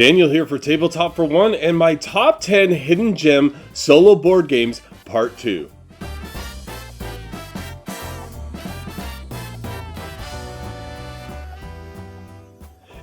Daniel here for Tabletop for One and my top 10 hidden gem solo board games part 2.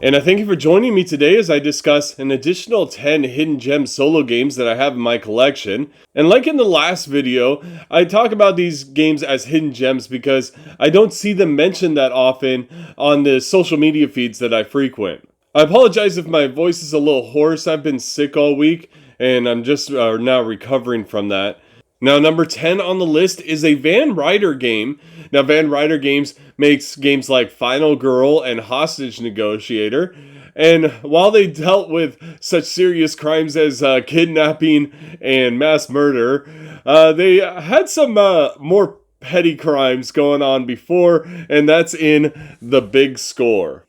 And I thank you for joining me today as I discuss an additional 10 hidden gem solo games that I have in my collection. And like in the last video, I talk about these games as hidden gems because I don't see them mentioned that often on the social media feeds that I frequent. I apologize if my voice is a little hoarse. I've been sick all week and I'm just now recovering from that. Now, number 10 on the list is a Van Ryder game. Now, Van Ryder Games makes games like Final Girl and Hostage Negotiator. And while they dealt with such serious crimes as kidnapping and mass murder, they had some more petty crimes going on before, and that's in The Big Score.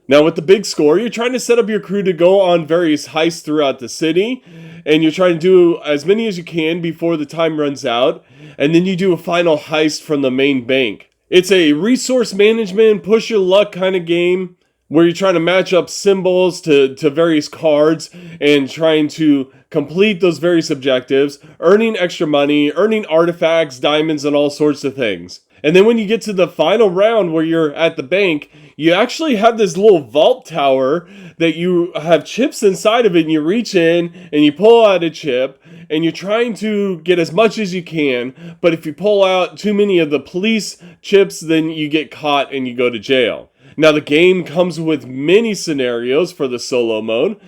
Now, with The Big Score, you're trying to set up your crew to go on various heists throughout the city, and you're trying to do as many as you can before the time runs out, and then you do a final heist from the main bank. It's a resource management, push your luck kind of game, where you're trying to match up symbols to various cards, and trying to complete those various objectives, earning extra money, earning artifacts, diamonds, and all sorts of things. And then when you get to the final round where you're at the bank, you actually have this little vault tower that you have chips inside of it, and you reach in and you pull out a chip and you're trying to get as much as you can. But if you pull out too many of the police chips, then you get caught and you go to jail. Now, the game comes with many scenarios for the solo mode,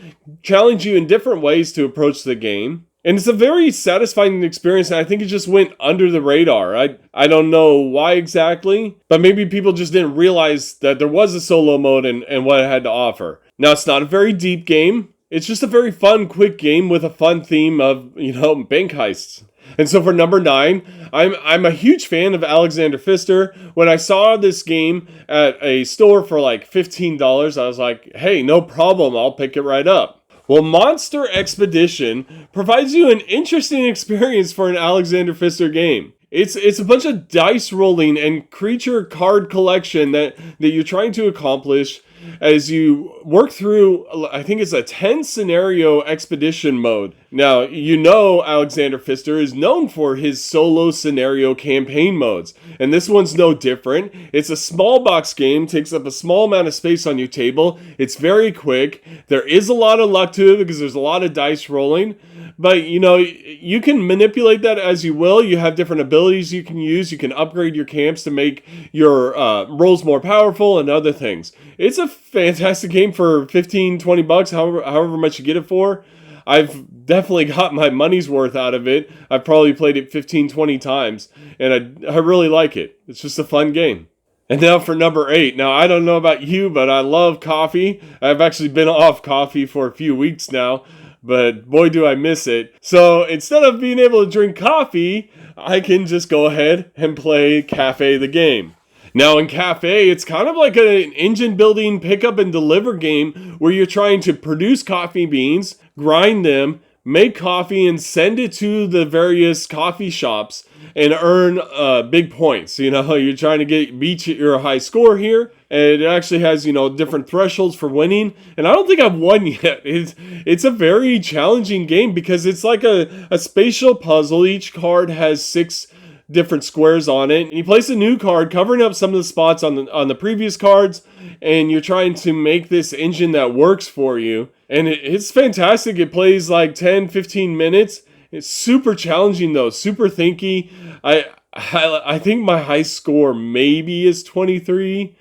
challenge you in different ways to approach the game. And it's a very satisfying experience, and I think it just went under the radar. I don't know why exactly, but maybe people just didn't realize that there was a solo mode and what it had to offer. Now, it's not a very deep game. It's just a very fun, quick game with a fun theme of, bank heists. And so for number 9, I'm a huge fan of Alexander Pfister. When I saw this game at a store for like $15, I was like, hey, no problem, I'll pick it right up. Well, Monster Expedition provides you an interesting experience for an Alexander Pfister game. It's a bunch of dice rolling and creature card collection that you're trying to accomplish as you work through, I think it's a 10 scenario expedition mode. Now, Alexander Pfister is known for his solo scenario campaign modes, and this one's no different. It's a small box game, takes up a small amount of space on your table. It's very quick. There is a lot of luck to it because there's a lot of dice rolling, but you can manipulate that as you will. You have different abilities you can use. You can upgrade your camps to make your rolls more powerful and other things. It's a fantastic game for $15-20, however much you get it for. I've definitely got my money's worth out of it. I've probably played it 15-20 times, and I really like it. It's just a fun game. And now for number 8. Now, I don't know about you, but I love coffee. I've actually been off coffee for a few weeks now, but boy, do I miss it. So instead of being able to drink coffee, I can just go ahead and play Cafe the game. Now in Cafe, it's kind of like an engine building pick up and deliver game where you're trying to produce coffee beans, grind them, make coffee, and send it to the various coffee shops and earn big points. You're trying to beat your high score here, and it actually has different thresholds for winning. And I don't think I've won yet. It's a very challenging game because it's like a spatial puzzle. Each card has 6 different squares on it, and you place a new card covering up some of the spots on the previous cards, and you're trying to make this engine that works for you. And it's fantastic. It plays like 10-15 minutes. It's super challenging though, super thinky. I think my high score maybe is 23,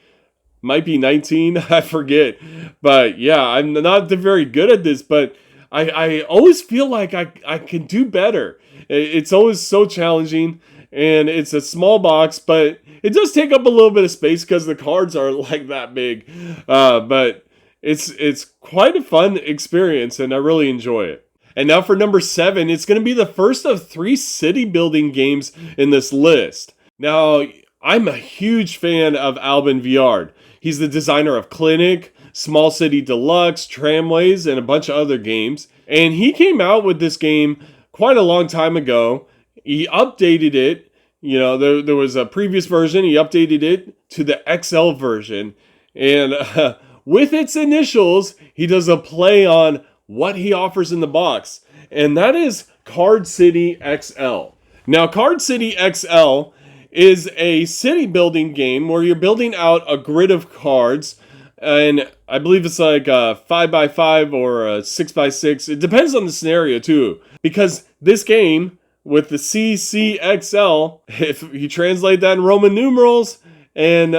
might be 19, I forget. But yeah, I'm not very good at this, but I always feel like I can do better. It's always so challenging. And it's a small box, but it does take up a little bit of space because the cards are like that big. But it's quite a fun experience, and I really enjoy it. And now for number 7, it's going to be the first of 3 city building games in this list. Now, I'm a huge fan of Albin Viard. He's the designer of Clinic, Small City Deluxe, Tramways, and a bunch of other games. And he came out with this game quite a long time ago. He updated it. There was a previous version. He updated it to the XL version. And with its initials, he does a play on what he offers in the box, and that is Card City XL. Now, Card City XL is a city building game where you're building out a grid of cards, and I believe it's like a 5x5 or a 6x6. It depends on the scenario too, because this game with the CCXL, if you translate that in Roman numerals and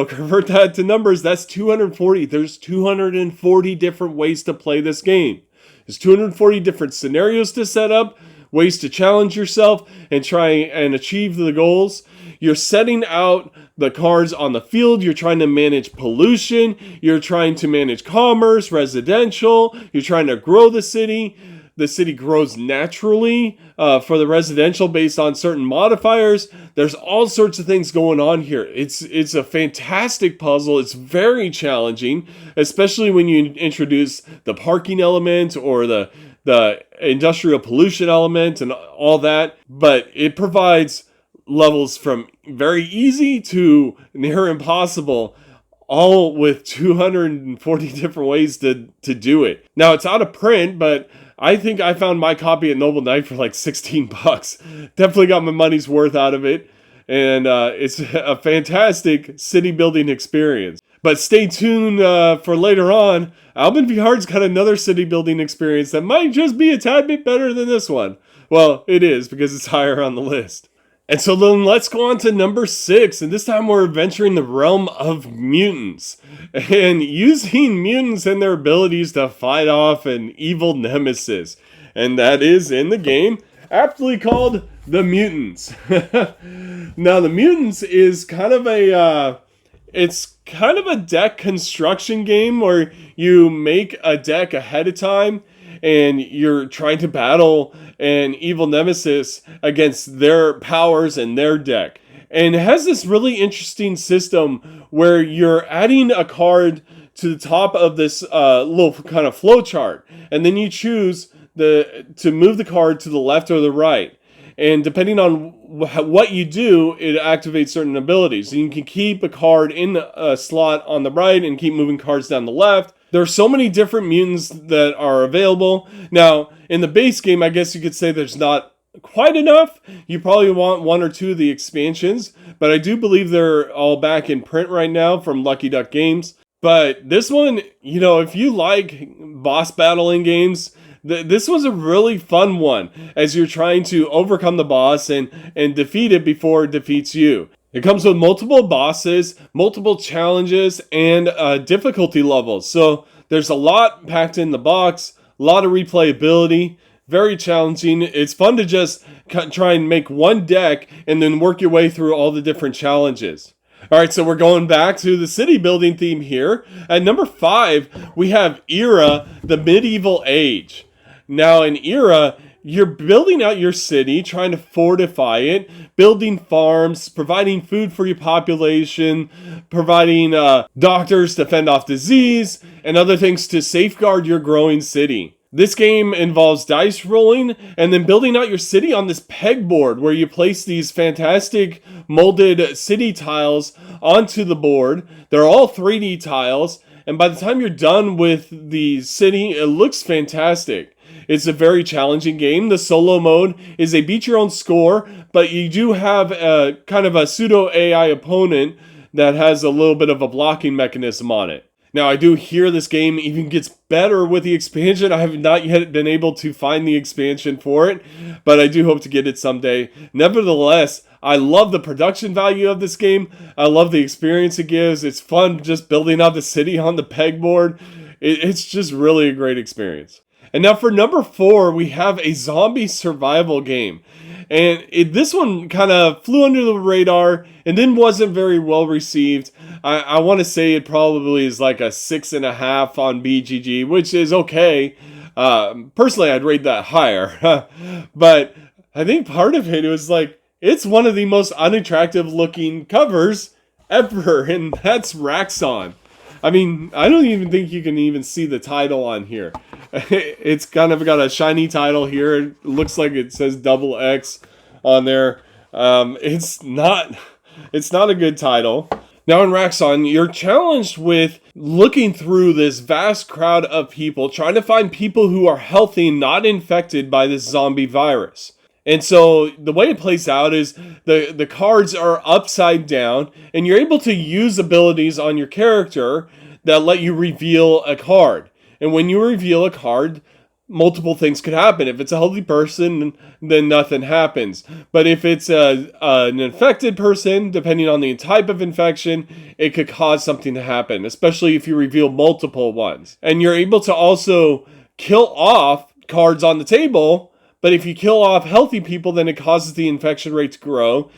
convert that to numbers, that's 240. There's 240 different ways to play this game. There's 240 different scenarios to set up, ways to challenge yourself and try and achieve the goals. You're setting out the cards on the field. You're trying to manage pollution. You're trying to manage commerce, residential. You're trying to grow the city. The city grows naturally for the residential based on certain modifiers. There's all sorts of things going on here. It's a fantastic puzzle. It's very challenging, especially when you introduce the parking element or the industrial pollution element and all that. But it provides levels from very easy to near impossible, all with 240 different ways to do it. Now, it's out of print, but I think I found my copy at Noble Knight for like $16. Definitely got my money's worth out of it. And it's a fantastic city building experience. But stay tuned for later on. Alban v. Hard's got another city building experience that might just be a tad bit better than this one. Well, it is because it's higher on the list. And so then let's go on to number 6, and this time we're venturing the realm of mutants, and using mutants and their abilities to fight off an evil nemesis, and that is in the game, aptly called the Mutants. Now the Mutants is kind of a deck construction game where you make a deck ahead of time, and you're trying to battle an evil nemesis against their powers and their deck. And it has this really interesting system where you're adding a card to the top of this little kind of flow chart, and then you choose to move the card to the left or the right. And depending on what you do, it activates certain abilities. So you can keep a card in a slot on the right and keep moving cards down the left. There are so many different mutants that are available. Now, in the base game, I guess you could say there's not quite enough. You probably want one or two of the expansions, but I do believe they're all back in print right now from Lucky Duck Games. But this one, if you like boss battling games, this was a really fun one as you're trying to overcome the boss and defeat it before it defeats you. It comes with multiple bosses, multiple challenges, and difficulty levels. So there's a lot packed in the box, a lot of replayability, very challenging. It's fun to just try and make one deck and then work your way through all the different challenges. All right, so we're going back to the city building theme here. At number 5, we have Era, the Medieval Age. Now in Era, you're building out your city, trying to fortify it, building farms, providing food for your population, providing doctors to fend off disease, and other things to safeguard your growing city. This game involves dice rolling and then building out your city on this pegboard where you place these fantastic molded city tiles onto the board. They're all 3D tiles, and by the time you're done with the city, it looks fantastic. It's a very challenging game. The solo mode is a beat your own score, but you do have a kind of a pseudo AI opponent that has a little bit of a blocking mechanism on it. Now, I do hear this game even gets better with the expansion. I have not yet been able to find the expansion for it, but I do hope to get it someday. Nevertheless, I love the production value of this game. I love the experience it gives. It's fun just building out the city on the pegboard. It's just really a great experience. And now for number 4, we have a zombie survival game. And this one kind of flew under the radar and then wasn't very well received. I want to say it probably is like a 6.5 on BGG, which is okay. Personally, I'd rate that higher. But I think part of it was like, it's one of the most unattractive looking covers ever, and that's Raxxon. I mean, I don't even think you can even see the title on here. It's kind of got a shiny title here. It looks like it says XX on there. It's not a good title. Now in Raxxon, you're challenged with looking through this vast crowd of people, trying to find people who are healthy and not infected by this zombie virus. And so the way it plays out is the cards are upside down, and you're able to use abilities on your character that let you reveal a card. And when you reveal a card, multiple things could happen. If it's a healthy person, then nothing happens. But if it's an infected person, depending on the type of infection, it could cause something to happen, especially if you reveal multiple ones. And you're able to also kill off cards on the table, but if you kill off healthy people, then it causes the infection rate to grow.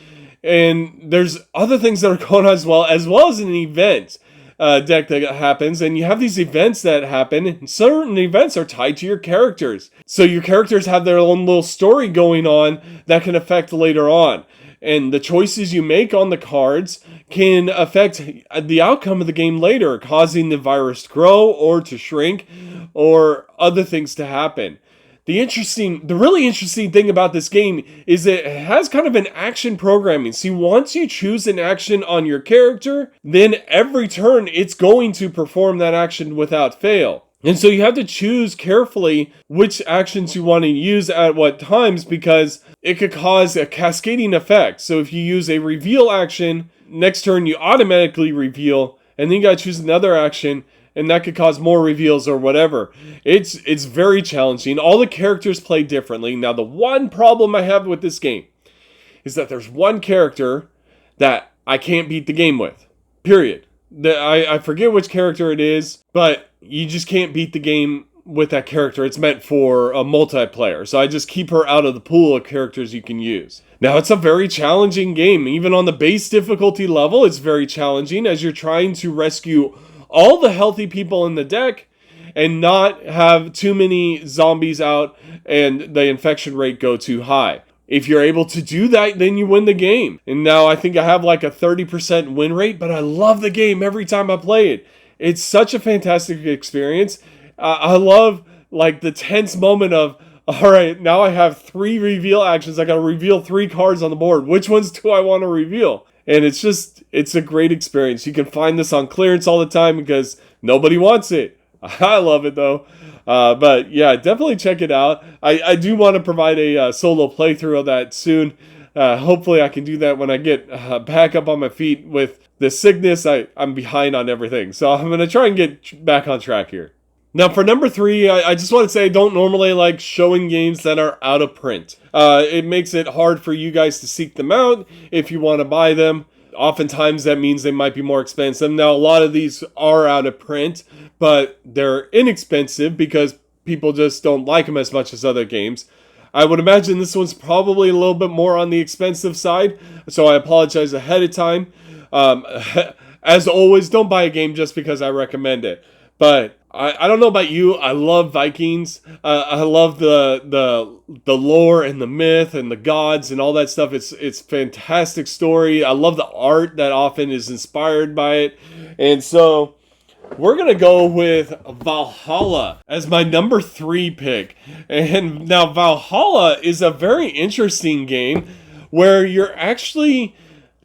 And there's other things that are going on as well as an event deck that happens, and you have these events that happen, and certain events are tied to your characters. So your characters have their own little story going on that can affect later on. And the choices you make on the cards can affect the outcome of the game later, causing the virus to grow or to shrink or other things to happen. The really interesting thing about this game is that it has kind of an action programming. See, once you choose an action on your character, then every turn it's going to perform that action without fail. And so you have to choose carefully which actions you want to use at what times, because it could cause a cascading effect. So if you use a reveal action, next turn you automatically reveal, and then you gotta choose another action, and that could cause more reveals or whatever. It's very challenging. All the characters play differently. Now, the one problem I have with this game is that there's one character that I can't beat the game with. Period. I forget which character it is, but you just can't beat the game with that character. It's meant for a multiplayer. So I just keep her out of the pool of characters you can use. Now, it's a very challenging game. Even on the base difficulty level, it's very challenging as you're trying to rescue all the healthy people in the deck and not have too many zombies out and the infection rate go too high. If you're able to do that, then you win the game. And now I think I have like a 30% win rate, but I love the game every time I play it. It's such a fantastic experience. I love like the tense moment of, all right, now I have 3 reveal actions. I got to reveal 3 cards on the board. Which ones do I want to reveal? And it's a great experience. You can find this on clearance all the time because nobody wants it. I love it though. But yeah, definitely check it out. I do want to provide a solo playthrough of that soon. Hopefully I can do that when I get back up on my feet. With the sickness, I'm behind on everything. So I'm going to try and get back on track here. Now, for number 3, I just want to say I don't normally like showing games that are out of print. It makes it hard for you guys to seek them out if you want to buy them. Oftentimes, that means they might be more expensive. Now, a lot of these are out of print, but they're inexpensive because people just don't like them as much as other games. I would imagine this one's probably a little bit more on the expensive side, so I apologize ahead of time. As always, don't buy a game just because I recommend it. But I don't know about you. I love Vikings. I love the lore and the myth and the gods and all that stuff. It's fantastic story. I love the art that often is inspired by it. And so we're going to go with Valhalla as my number 3 pick. And now Valhalla is a very interesting game where you're actually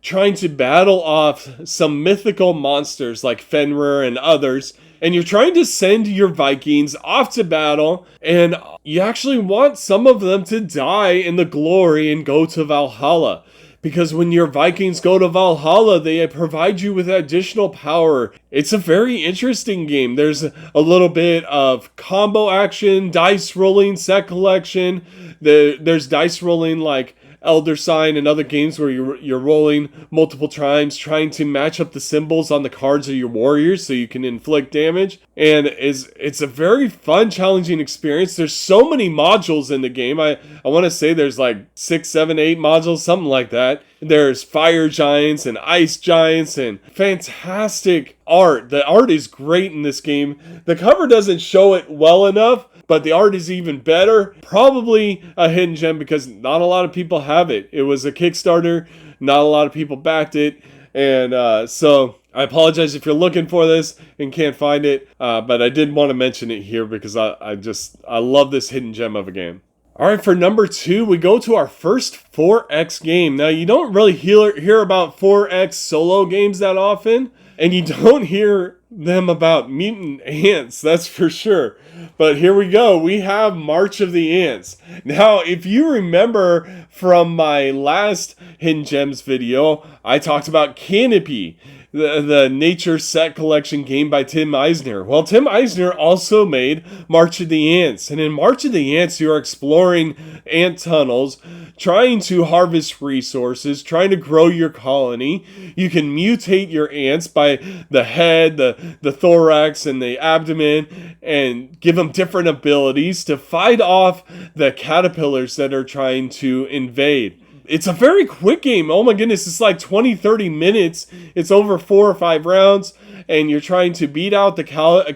trying to battle off some mythical monsters like Fenrir and others. And you're trying to send your Vikings off to battle, and you actually want some of them to die in the glory and go to Valhalla. Because when your Vikings go to Valhalla, they provide you with additional power. It's a very interesting game. There's a little bit of combo action, dice rolling, set collection. There's dice rolling like Elder Sign and other games where you're rolling multiple times trying to match up the symbols on the cards of your warriors so you can inflict damage. And it's a very fun, challenging experience. There's so many modules in the game. I want to say there's like 6, 7, 8 modules, something like that. There's fire giants and ice giants and fantastic art. The art is great in this game. The cover doesn't show it well enough, but the art is even better. Probably a hidden gem because not a lot of people have it. It was a Kickstarter. Not a lot of people backed it. And so I apologize if you're looking for this and can't find it. But I did want to mention it here because I love this hidden gem of a game. All right, for number 2, we go to our first 4X game. Now, you don't really hear about 4X solo games that often. And you don't hear them about mutant ants, that's for sure. But here we go. We have March of the Ants. Now, if you remember from my last Hidden Gems video, I talked about Canopy, the nature set collection game by Tim Eisner. Well, Tim Eisner also made March of the Ants. And in March of the Ants, you're exploring ant tunnels, trying to harvest resources, trying to grow your colony. You can mutate your ants by the head, the thorax, and the abdomen, and give them different abilities to fight off the caterpillars that are trying to invade. It's a very quick game. Oh my goodness, it's like 20-30 minutes. It's over 4 or 5 rounds, and you're trying to beat out the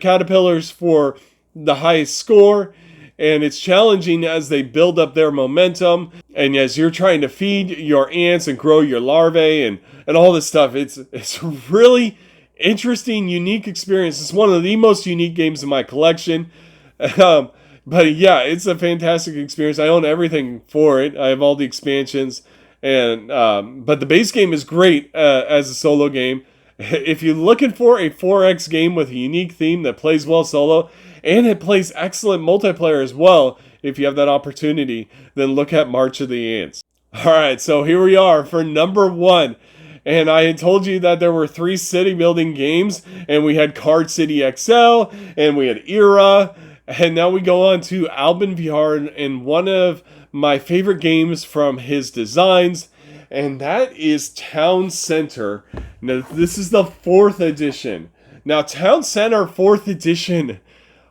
caterpillars for the highest score. And it's challenging as they build up their momentum, and as you're trying to feed your ants and grow your larvae and all this stuff. It's a really interesting, unique experience. It's one of the most unique games in my collection. But yeah, it's a fantastic experience. I own everything for it. I have all the expansions, and but the base game is great as a solo game. If you're looking for a 4X game with a unique theme that plays well solo, and it plays excellent multiplayer as well, if you have that opportunity, then look at March of the Ants. Alright, so here we are for number 1. And I had told you that there were 3 city building games, and we had Card City XL, and we had Era, and now we go on to Albin VR, and one of my favorite games from his designs, and that is Town Center. Now, this is the 4th edition. Now, Town Center 4th edition,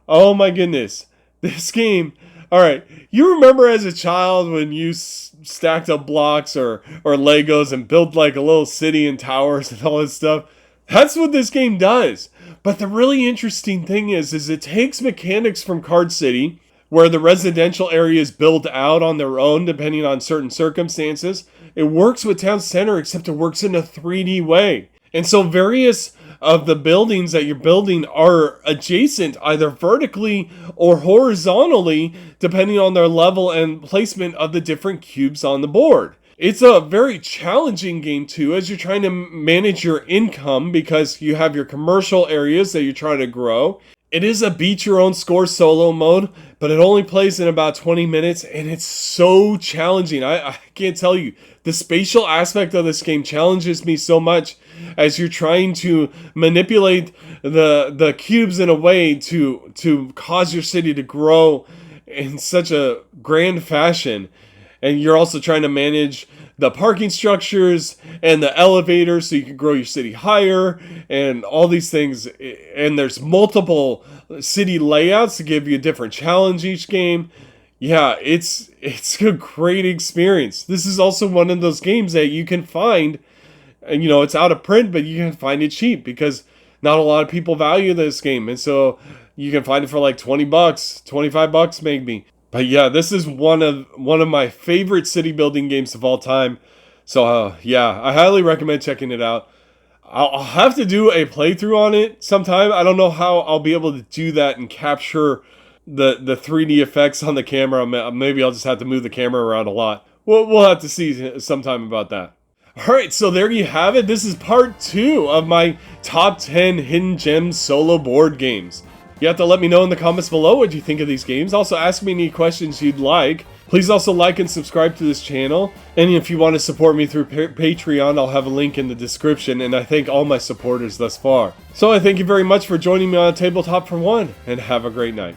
oh my goodness, this game. Alright, you remember as a child when you stacked up blocks or Legos and built like a little city and towers and all this stuff? That's what this game does. But the really interesting thing is it takes mechanics from Card City, where the residential areas build out on their own depending on certain circumstances. It works with Town Center, except it works in a 3D way. And so various of the buildings that you're building are adjacent, either vertically or horizontally, depending on their level and placement of the different cubes on the board. It's a very challenging game too, as you're trying to manage your income, because you have your commercial areas that you're trying to grow. It is a beat your own score solo mode, but it only plays in about 20 minutes, and it's so challenging. I can't tell you. The spatial aspect of this game challenges me so much, as you're trying to manipulate the cubes in a way to cause your city to grow in such a grand fashion. And you're also trying to manage the parking structures and the elevators so you can grow your city higher and all these things. And there's multiple city layouts to give you a different challenge each game. Yeah, it's a great experience. This is also one of those games that you can find, and you know, it's out of print, but you can find it cheap because not a lot of people value this game. And so you can find it for like $20, $25 maybe. But yeah, this is one of my favorite city building games of all time. So yeah, I highly recommend checking it out. I'll have to do a playthrough on it sometime. I don't know how I'll be able to do that and capture the 3D effects on the camera. Maybe I'll just have to move the camera around a lot. We'll have to see sometime about that. Alright, so there you have it. This is part 2 of my top 10 Hidden Gems solo board games. You have to let me know in the comments below what you think of these games. Also, ask me any questions you'd like. Please also like and subscribe to this channel. And if you want to support me through Patreon, I'll have a link in the description. And I thank all my supporters thus far. So I thank you very much for joining me on Tabletop for One, and have a great night.